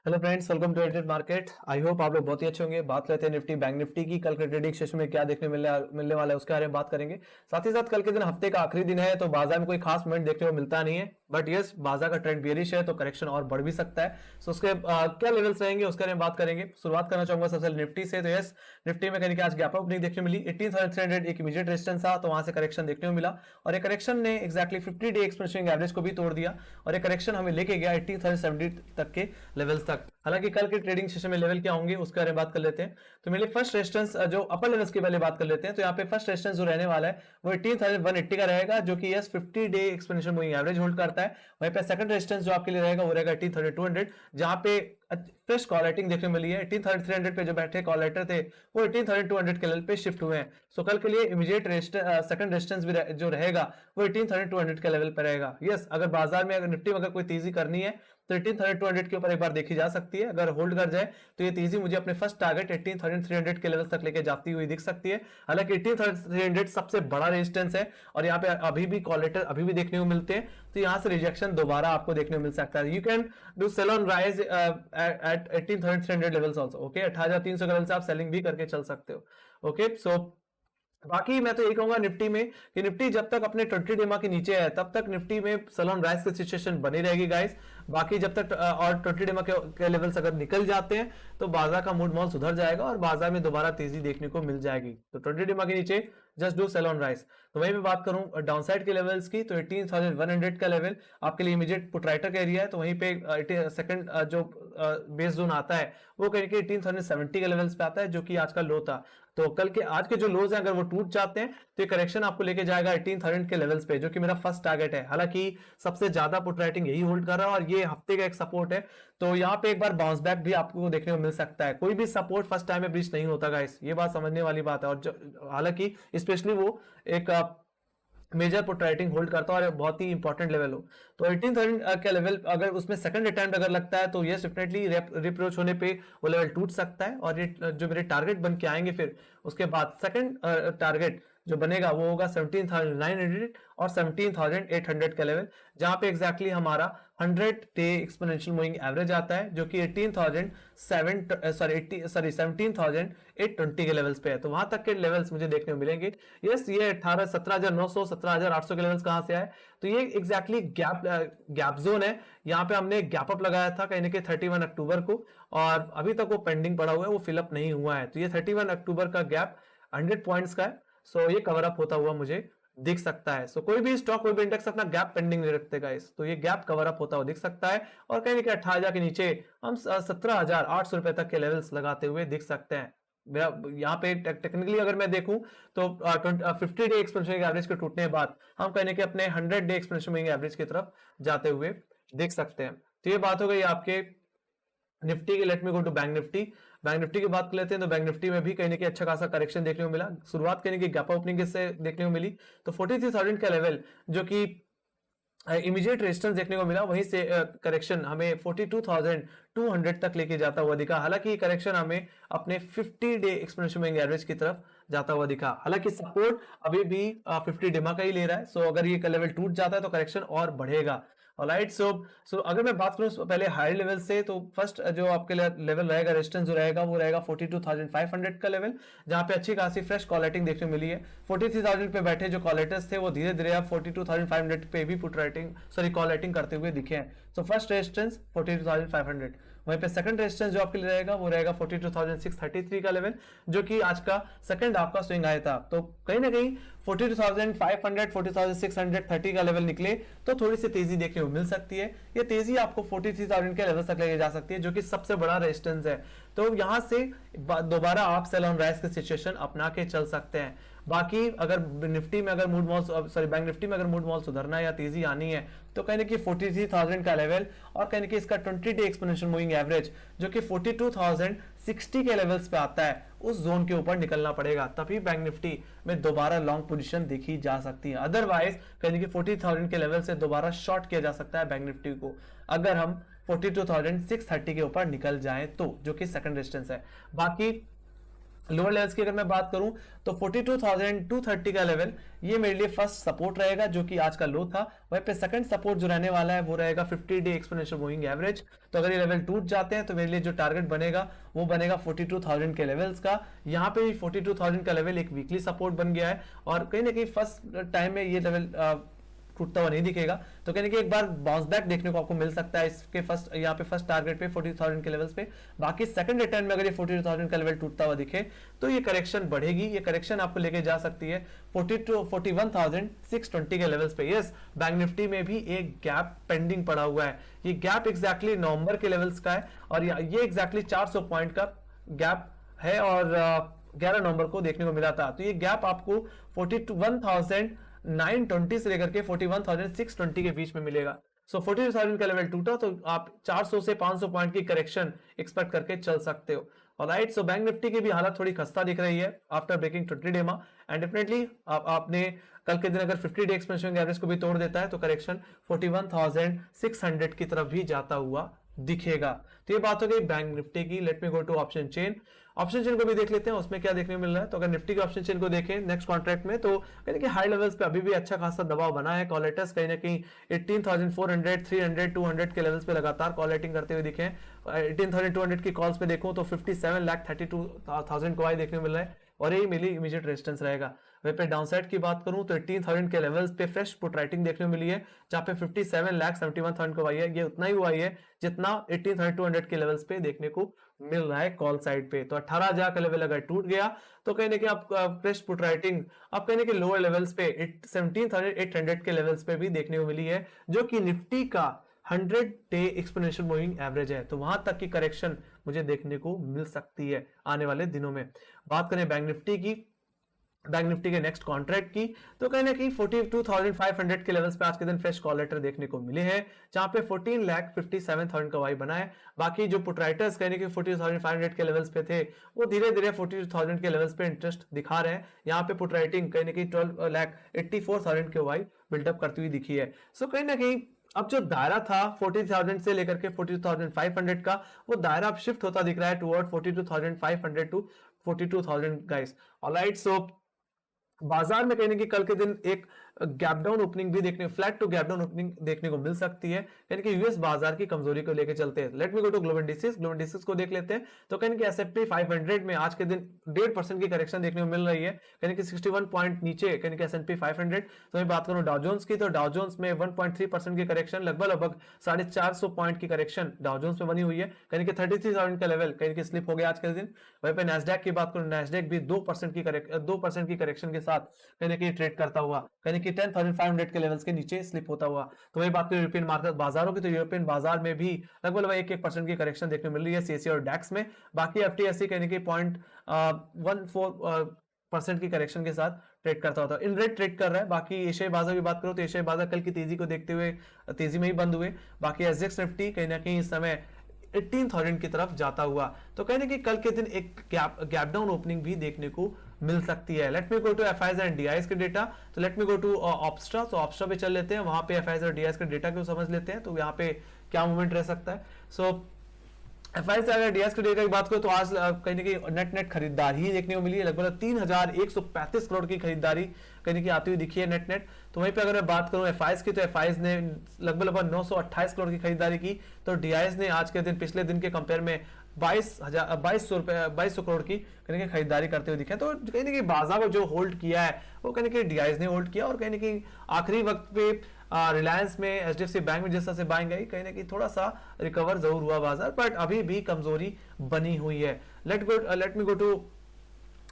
Hello friends, welcome to added market. I hope आप लोग बहुत ही अच्छे होंगे। बात करते हैं निफ्टी बैंक निफ्टी की। कल के ट्रेडिंग सेशन में क्या देखने मिलने वाला है उसके बारे में बात करेंगे। साथ ही साथ कल के दिन हफ्ते का आखिरी दिन है तो बाजार में कोई खास मूवमेंट देखने को मिलता नहीं है, बट यस बाजार का ट्रेंड बेयरिश है तो करेक्शन और बढ़ भी सकता है। सो उसके क्या लेवल्स रहेंगे उसके बारे में बात करेंगे। शुरुआत करना चाहूंगा सबसे निफ्टी से। तो यस निफ्टी में कहीं आज गैप अप ओपनिंग देखने मिली 18,300 एक इमीडिएट रेजिस्टेंस था, तो वहां से करेक्शन देखने को मिला और एक करेक्शन ने एक्जैक्टली 50 डे एक्सपोनेंशियल एवरेज को भी तोड़ दिया और एक करेक्शन हमें लेके गया 18,070 तक के लेवल्स तक। हालांकि कल के ट्रेडिंग सेशन में लेवल क्या होंगे उसके बारे में बात कर लेते हैं। तो मेरे फर्स्ट रेजिस्टेंस जो अपर लेवल्स के पहले बात कर लेते हैं। तो यहाँ पे फर्स्ट रेजिस्टेंस जो रहने वाला है वो 18,180 का रहेगा, जो कि yes 50 day exponential moving average hold करता है। वहीं पे सेकंड रेजिस्टेंस जो आपके लिए रहेगा वो रहेगा 18,200, जहां पे फ्रेश कॉल राइटिंग देखने मिली है। 18,300 पे जो बैठे कॉल राइटर थे वो 18,200 के लेवल पे शिफ्ट हुए हैं। सो कल के लिए इमीडिएट सेकंड रेजिस्टेंस भी जो रहेगा वो 18,200 के लेवल पे रहेगा। यस अगर बाजार में अगर निफ्टी में अगर कोई तेजी करनी है तो 18,200 के ऊपर एक बार देखी जा सकती है। अगर होल्ड कर जाए तो ये तेजी मुझे अपने फर्स्ट टारगेट 18,300 के लेवल तक लेके जाती हुई दिख सकती है। हालांकि 18,300 सबसे बड़ा रेजिस्टेंस है और यहाँ पे अभी भी कॉलेटर अभी भी देखने को मिलते हैं, तो यहाँ से रिजेक्शन दोबारा आपको देखने को मिल सकता है। You can do sell on rise at 18,300 levels also. Okay 18,300 के लेवल से आप सेलिंग भी करके चल सकते हो। ओके सो बाकी मैं तो यही कहूंगा निफ्टी में कि निफ्टी जब तक अपने 20 डेमा के नीचे है तब तक निफ्टी में सेल ऑन राइज की सिचुएशन बनी रहेगी गाइस। बाकी जब तक और 20 डेमा के लेवल्स अगर निकल जाते हैं तो बाजार का मूड मॉल सुधर जाएगा और बाजार में दोबारा तेजी देखने को मिल जाएगी। तो 20 डेमा के नीचे just do sell on rise. तो वहीं मैं बात करूं डाउनसाइड के लेवल्स की, तो 18,100 का लेवल आपके लिए इमीडिएट पुट राइटर का एरिया है। तो वहीं पे सेकंड जो बेस जोन आता है वो कहीं 18,070 के लेवल्स पे आता है, जो कि आज का लो था। तो कल के आज के जो लोज हैं अगर वो टूट जाते हैं तो ये करेक्शन आपको लेके जाएगा 18,000 के लेवल्स पे, जो कि मेरा फर्स्ट टारगेट है। हालांकि सबसे ज्यादा पुट राइटिंग यही होल्ड कर रहा है और ये हफ्ते का एक सपोर्ट है, तो यहाँ पे एक बार बाउंस बैक भी आपको देखने को मिल सकता है। कोई भी सपोर्ट फर्स्ट टाइम में ब्रीच नहीं होता गाइस, ये बात समझने वाली बात है। और हालांकि स्पेशली वो एक मेजर पुट राइटिंग होल्ड करता है और बहुत ही इंपॉर्टेंट लेवल हो, तो 18,000 का लेवल अगर उसमें सेकंड अटेम्प्ट अगर लगता है तो ये डेफिनेटली रिप्रोच होने पे वो लेवल टूट सकता है। और ये जो मेरे टारगेट बन के आएंगे फिर उसके बाद सेकंड टारगेट जो बनेगा वो होगा 17,900 और 17,800 का लेवल, जहां पे एग्जैक्टली हमारा 100 डे एक्सपोनेंशियल मूविंग एवरेज आता है, जो कि 17,820 के लेवल्स पे है। तो वहां तक के लेवल्स मुझे देखने को मिलेंगे। यस ये 17,900 17,800 के लेवल्स कहां से आए, तो ये एग्जैक्टली गैप जोन है। यहाँ पे हमने गैप अप लगाया था कहीं ना कहीं 31 अक्टूबर को और अभी तक वो पेंडिंग पड़ा हुआ है, वो फिलअप नहीं हुआ है। तो ये 31 अक्टूबर का गैप 100 पॉइंट्स का है। सो ये कवर अप होता हुआ मुझे दिख सकता है। सो कोई भी स्टॉक कोई भी इंडेक्स अपना गैप पेंडिंग नहीं रखते गाइस, तो ये गैप कवर अप होता हुआ दिख सकता है और कहीं ना कहीं 18,000 के नीचे हम 17,800 रुपए तक के लेवल्स लगाते हुए दिख सकते हैं। मेरा यहाँ पे टेक्निकली अगर मैं देखूं तो 50 डे एक्सपेंशन एवरेज के टूटने के बाद हम कहने के अपने 100 डे एक्सपेंशन एवरेज की तरफ जाते हुए देख सकते हैं। तो ये बात हो गई आपके निफ्टी की। Let me go to bank Nifty. Bank Nifty की बात कर लेते हैं। तो बैंक निफ्टी में भी कहीं ना कहीं अच्छा खासा करेक्शन देखने को मिला। शुरुआत कहीं की गैप ओपनिंग से देखने को मिली, तो 43,000 का लेवल जो कि इमीडिएट रेजिस्टेंस देखने को मिला, वहीं से करेक्शन हमें 42,200 तक लेके जाता हुआ दिखा। हालांकि करेक्शन हमें अपने 50 डे एक्सपोनेंशियल मूविंग एवरेज की तरफ जाता हुआ दिखा। हालांकि सपोर्ट अभी भी 50 डेमा का ही ले रहा है। सो अगर ये लेवल टूट जाता है तो करेक्शन और बढ़ेगा। ऑलराइट सो अगर मैं बात करूं पहले हाई लेवल से, तो फर्स्ट जो आपके लेवल रहेगा रेजिस्टेंस जो रहेगा वो रहेगा 42,500 का लेवल, जहां पे अच्छी खासी फ्रेश कॉलेटिंग देखने मिली है। 43,000 पे बैठे जो कॉलेटर्स थे वो धीरे धीरे अब 42,500 पे भी पुट राइटिंग कॉलेटिंग करते हुए दिखे हैं। सो फर्स्ट रेजिस्टेंस 42,500, वहीं पे सेकंड रेजिस्टेंस जो आपके लिए रहेगा वो रहेगा 42,633 का लेवल, जो कि आज का सेकंड हाफ का स्विंग आया था। तो कहीं ना कहीं 42,500 42,630 का लेवल निकले तो थोड़ी सी तेजी देखने को मिल सकती है। ये तेजी आपको 43,000 के लेवल तक लेके जा सकती है, जो कि सबसे बड़ा रेजिस्टेंस है। तो यहां से दोबारा आप सेल ऑन राइज की सिचुएशन अपना के चल सकते हैं। बाकी अगर निफ्टी में अगर मूड मॉल बैंक निफ्टी में अगर मूड मॉल सुधरना है या तेजी आनी है तो कहने की 43,000 का लेवल और कहने की इसका 20 डे एक्सपोनेंशियल मूविंग एवरेज जो कि 42,060 के लेवल्स पे आता है, उस जोन के ऊपर निकलना पड़ेगा, तभी बैंक निफ्टी में दोबारा लॉन्ग पोजीशन देखी जा सकती है। अदरवाइज कहने की 40,000 के लेवल से दोबारा शॉर्ट किया जा सकता है बैंक निफ्टी को, अगर हम 42,630 के ऊपर निकल जाएं तो, जो कि सेकंड रेजिस्टेंस है। बाकी लोअर लेवल्स की अगर मैं बात करूं तो 42,230 का लेवल ये मेरे लिए फर्स्ट सपोर्ट रहेगा, जो कि आज का लो था। वहीं पे सेकंड सपोर्ट जो रहने वाला है वो रहेगा 50 डे एक्सपोनेंशियल मूविंग एवरेज। तो अगर ये लेवल टूट जाते हैं तो मेरे लिए जो टारगेट बनेगा वो बनेगा 42,000 के लेवल्स का। यहाँ पे 42,000 का लेवल एक वीकली सपोर्ट बन गया है और कहीं ना कहीं फर्स्ट टाइम में ये लेवल टूटता हुआ नहीं दिखेगा, तो कहने कि एक बार बाउंस बैक देखने को आपको मिल सकता है इसके फर्स्ट, यहाँ पे फर्स्ट टारगेट पे 40,000 के लेवल्स पे। बाकी सेकंड रिटर्न में अगर ये 42,000 का लेवल टूटता हुआ दिखे तो ये करेक्शन बढ़ेगी, ये करेक्शन आपको लेके जा सकती है 41,620 के लेवल्स पे। यस, बैंक निफ्टी में भी एक गैप पेंडिंग पड़ा हुआ है, ये गैप एग्जैक्टली नवंबर के लेवल्स का है और ये एग्जैक्टली 400 पॉइंट का गैप है और 11 नवंबर को देखने को मिला था। तो ये गैप आपको 41,920 से लेकर के 41,620 के बीच में मिलेगा। सो 42,000 का लेवल टूटा तो आप 400 से 500 पॉइंट की करेक्शन एक्सपेक्ट करके चल सकते हो। ऑलराइट, सो बैंक निफ्टी की भी हालत थोड़ी खस्ता दिख रही है आफ्टर ब्रेकिंग 20 डे मा, एंड डेफिनेटली आपने कल के दिन अगर 50 डे एक्सपेंशन एवरेज को भी तोड़ देता है तो करेक्शन 41,600 की तरफ भी जाता हुआ दिखेगा। तो ये बात हो गई बैंक निफ्टी की। Let me go to option chain. Option chain को भी देख लेते हैं उसमें क्या देखने को मिल रहा है। तो अगर निफ्टी के ऑप्शन चेन को देखें नेक्स्ट कॉन्ट्रैक्ट में, तो कहीं कि हाई लेवल्स पे अभी भी अच्छा खासा दबाव बना है। कॉलेटर्स कहीं ना कहीं 18,400, 300, 200 के लेवल्स पे लगातार कॉलेटिंग करते हुए दिखे। 18,200 की कॉल्स पे देखूं तो 57,32,000 को आई देखने को मिल रहा है और यही मेरी इमीडिएट रेजिस्टेंस रहेगा। वहीं पे डाउनसाइड की बात करूं तो 18,000 के लेवल्स पे फ्रेश पुट राइटिंग देखने को मिली है, जहां पे 57,71,000 को आई है। ये उतना ही हुआ है जितना 18,200 के लेवल्स पे देखने को मिल रहा है कॉल साइड पे। तो 18,000 का लेवल अगर टूट गया तो कहने कि आप फ्रेश पुट राइटिंग आप कहने के लोअर लेवल्स पे 17,800 के लेवल्स पे भी देखने को मिली है, जो कि निफ्टी का 100 डे एक्सपोनेंशियल मूविंग एवरेज है। तो वहां तक की करेक्शन मुझे देखने को मिल सकती है आने वाले दिनों में। बात करें बैंक निफ्टी की, बैंक निफ्टी के नेक्स्ट कॉन्ट्रैक्ट की, तो कहीं ना कहीं 42,500 के लेवल्स पे आज के दिन फ्रेश कॉल लेटर देखने को मिले हैं, जहां पे 14,57,000 का वाई बना है। बाकी जो पुट राइटर्स कहने की 42,500 के लेवल्स पे थे वो धीरे धीरे 42,000 के लेवल्स पे इंटरेस्ट दिखा रहे हैं। यहाँ पे पुट राइटिंग कहने की 12,84,000 के वाई बिल्डअप करती हुई दिखी है। सो कहीं ना कहीं अब जो दायरा था 40,000 से लेकर के 42,500 का, वो दायरा अब शिफ्ट होता दिख रहा है टुवर्ड 42,500 टू 42,000 गाइस। ऑलराइट, सो बाजार में कहने की कल के दिन एक गैप डाउन ओपनिंग भी देखने, flat to gap down opening देखने को मिल सकती है, यानी कि यूएस बाजार की कमजोरी को लेकर चलते हैं। Let me go to global indices. Global indices को देख लेते हैं तो कहने की एसएपी 500 में आज के दिन 1.5% की करेक्शन देखने को मिल रही है, कहने की 61 पॉइंट नीचे कहने की एसएनपी 500। तो मैं बात करूं डाउ जोन्स की, तो डाउ जोन्स में 1.3% की करेक्शन, लगभग 450 पॉइंट की करेक्शन डाउ जोन्स में बनी हुई है, कहने की 33,000 का लेवल कहने की स्लिप हो गया आज के दिन। वहीं पे नैस्डैक की बात करूं, नैस्डैक भी 2% की करेक्शन के साथ कहने की ट्रेड करता हुआ, कहने की 10,500 के लेवल्स के नीचे स्लिप होता हुआ। तो वही बात करें यूरोपियन मार्केट बाजारों की, तो यूरोपियन बाजार में भी लगभग 1% की करेक्शन देखने मिल रही है सीएसई और डैक्स में। बाकी एफटीएसई कहने की 0.14% की करेक्शन के साथ ट्रेड करता होता है, इन रेट ट्रेड कर रहा है। बाकी एशियाई बाजार की बात करो तो एशियाई बाजार कल की तेजी को देखते हुए तेजी में ही बंद हुए। बाकी एसजेएक्स निफ्टी कहीं ना कहीं इस समय 18,000 की तरफ जाता हुआ, तो कहने की कल के दिन एक गैप डाउन ओपनिंग भी देखने को मिल सकती है। Let me go to FIIs and DIIs के डेटा। तो let me go to Opstra. तो ऑप्स्ट्रा पे चल लेते हैं, वहां पे एफआईज और डीआईएस के डेटा को समझ लेते हैं, तो यहाँ पे क्या मूवमेंट रह सकता है। सो एफआई से अगर डीएस के डेटा की बात करो तो आज कहीं ना कहीं नेट खरीदारी ही देखने को मिली है, लगभग 3,135 करोड़ की खरीदारी कहीं की आती हुई दिखी है नेट। तो वहीं पे अगर मैं बात करूं एफआईएस की, तो एफआईएस ने लगभग 928 करोड़ की खरीदारी की, तो डीआईएस ने आज के दिन पिछले दिन के कंपेयर में 2200 करोड़ की कहीं की खरीदारी करते हुए दिखे। तो कहीं ना कहीं बाजार को जो होल्ड किया है वो कहीं ना कहीं डीआईएस ने होल्ड किया, और कहीं ना कहीं आखिरी वक्त पे रिलायंस में, एचडीएफसी बैंक में जिस तरह से बाइंग गई, कहीं ना कहीं थोड़ा सा रिकवर जरूर हुआ बाजार, बट अभी भी कमजोरी बनी हुई है। Let me go to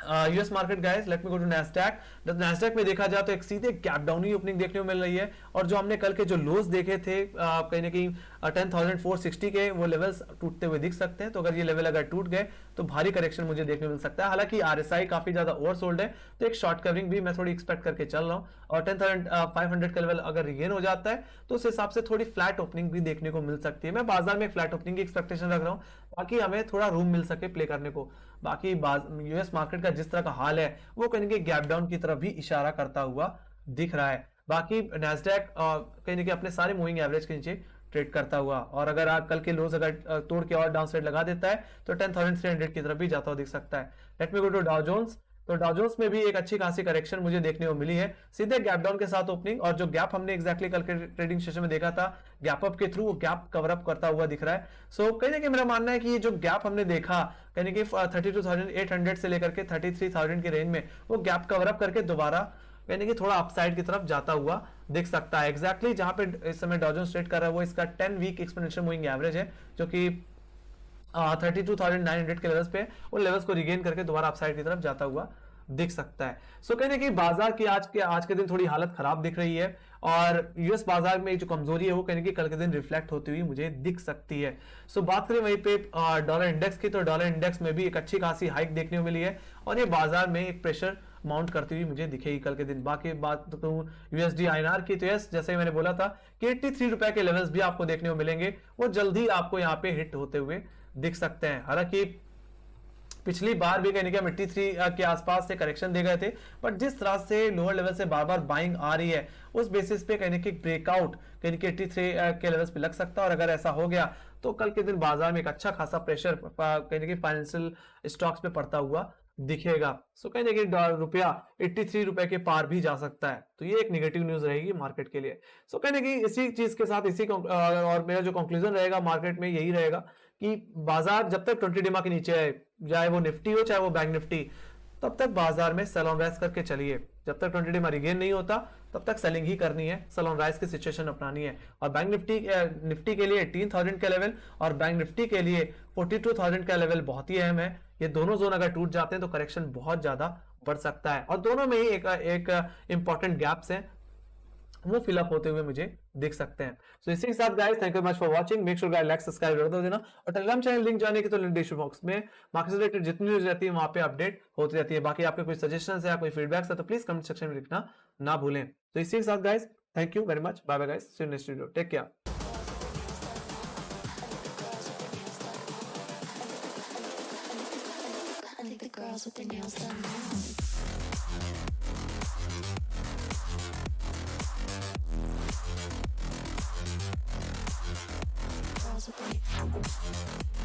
US market guys. Let me go to Nasdaq. Nasdaq में देखा जाए तो एक सीधे गैप डाउन ही ओपनिंग देखने को मिल रही है, और जो हमने कल के जो लोज देखे थे कहीं ना कहीं 10,460 के, वो लेवल्स टूटते हुए दिख सकते हैं। तो अगर ये लेवल अगर टूट गए तो भारी करेक्शन मुझे देखने को मिल सकता है। हालांकि आरएसआई काफी ज्यादा ओवरसोल्ड है, तो एक शॉर्ट कवरिंग भी मैं थोड़ी एक्सपेक्ट करके चल रहा हूं, और 10,500 का लेवल अगर रिगेन हो जाता है तो उस हिसाब से थोड़ी फ्लैट ओपनिंग भी देखने को मिल सकती है। मैं बाजार में फ्लैट ओपनिंग की एक्सपेक्टेशन रख रहा हूं, बाकी हमें थोड़ा रूम मिल सके प्ले करने को। बाकी यूएस मार्केट का जिस तरह का हाल है वो कहीं के गैप डाउन की तरफ भी इशारा करता हुआ दिख रहा है। बाकी नैस्डैक कहीं ना कहीं अपने सारे मूविंग एवरेज के नीचे ट्रेड करता हुआ, और अगर आप कल के लोज अगर तोड़ के और डाउन साइड लगा देता है तो 10,300 की तरफ भी जाता हुआ दिख सकता है। Let me go to Dow Jones. तो डाउ जोन्स में भी एक अच्छी खासी करेक्शन मुझे देखने को मिली है, सीधे गैप डाउन के साथ ओपनिंग, और जो गैप हमने एग्जैक्टली कल के ट्रेडिंग सेशन में देखा था गैप अप के थ्रू, वो गैप कवर अप करता हुआ दिख रहा है। सो कहीं ना कहीं मेरा मानना है कि ये जो गैप हमने देखा कहीं कि 32,800 से लेकर के 33,000 की रेंज में, वो गैप कवर अप करके दोबारा यानी कि थोड़ा अपसाइड की तरफ जाता हुआ दिख सकता है। एग्जैक्टली जहां पे इस समय डाउ जोन्स ट्रेड कर रहा है वो इसका 10 वीक एक्सपोनेंशियल मूविंग एवरेज है, जो कि 32,900 के लेवल्स पे, उन लेवल्स को रिगेन करके दोबारा अपसाइड की तरफ जाता हुआ दिख सकता है। सो कहने की बाजार की आज के दिन थोड़ी हालत खराब दिख रही है, और यूएस बाजार में जो कमजोरी है वो कहने की कल के दिन रिफ्लेक्ट होती हुई मुझे दिख सकती है। सो बात करें वहीं पे डॉलर इंडेक्स की, तो डॉलर इंडेक्स में भी एक अच्छी खासी हाइक देखने को मिली है, और ये बाजार में एक प्रेशर माउंट करती हुई मुझे दिखेगी कल के दिन। बाकी बात करूं यूएसडी आईएनआर की, तो यस जैसे मैंने बोला था कि 83 रुपए के लेवल्स भी आपको देखने को मिलेंगे, वो जल्दी आपको यहाँ पे हिट होते हुए दिख सकते हैं। हालांकि पिछली बार भी कहने की 83 के आसपास से करेक्शन दे गए थे, बट जिस तरह से लोअर लेवल से बार बार बाइंग आ रही है उस बेसिस पे कहने की ब्रेकआउट कहने की 83 के लेवल्स पे लग सकता है, और अगर ऐसा हो गया तो कल के दिन बाजार में एक अच्छा खासा प्रेशर कहने की फाइनेंशियल स्टॉक्स पे पड़ता हुआ दिखेगा। सो कहने की रुपया 83 रुपए के पार भी जा सकता है, तो ये एक नेगेटिव न्यूज रहेगी मार्केट के लिए। सो कहने की इसी चीज के साथ और मेरा जो कंक्लूजन रहेगा मार्केट में यही रहेगा कि बाजार जब तक 20 डिमा के नीचे है, चाहे वो निफ्टी हो चाहे वो बैंक निफ्टी, तब तक बाजार में सेल ऑन राइज करके चलिए। जब तक 20 डिमा रिगेन नहीं होता तब तक सेलिंग ही करनी है, सेल ऑन राइज की सिचुएशन अपनानी है। और बैंक निफ्टी के लिए 18,000 का लेवल और बैंक निफ्टी के लिए 42,000 का लेवल बहुत ही अहम है। ये दोनों जोन अगर टूट जाते हैं तो करेक्शन बहुत ज्यादा बढ़ सकता है, और दोनों में ही एक इंपॉर्टेंट गैप्स हैं, वो फिलअप होते हुए मुझे दिख सकते हैं। सो इसी के साथ guys thank you much for watching, make sure guys like subscribe कर देना, और टेलीग्राम चैनल लिंक जाने की तो लिंक डिस्क्रिप्शन बॉक्स में मार्केट से रिलेटेड जितनी न्यूज रहती है वहां पे अपडेट होती रहती है। बाकी आपके कोई सजेशंस है या कोई फीडबैक्स है तो प्लीज कमेंट सेक्शन में लिखना ना भूलें। तो इसी के साथ guys thank you very much, bye bye guys, see you next video, take care. Girls with their nails done now. Girls with their